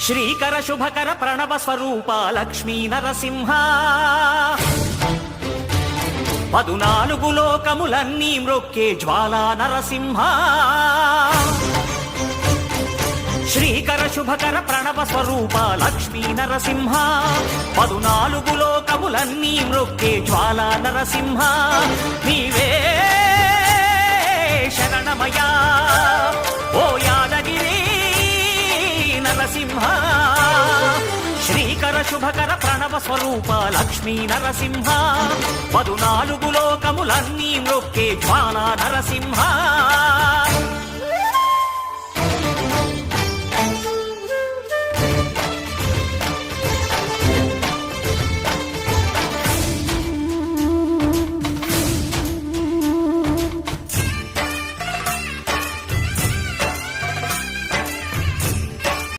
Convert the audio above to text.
శ్రీకర శుభకర ప్రణవ స్వరూప లక్ష్మీ నరసింహ 14 లోకములన్నీ మ్రొక్కే జ్వాలా నరసింహ శ్రీకర శుభకర ప్రణవ స్వరూప లక్ష్మీ నరసింహ 14 లోకములన్నీ మ్రొక్కే జ్వాలా నరసింహ నీవే శరణమయా ఓ యాదగిరి నరసింహ శ్రీకర శుభకర ప్రణవ స్వరూప లక్ష్మీ నరసింహ 14 లోకములన్నీ మ్రొక్కే జ్వాలా నరసింహ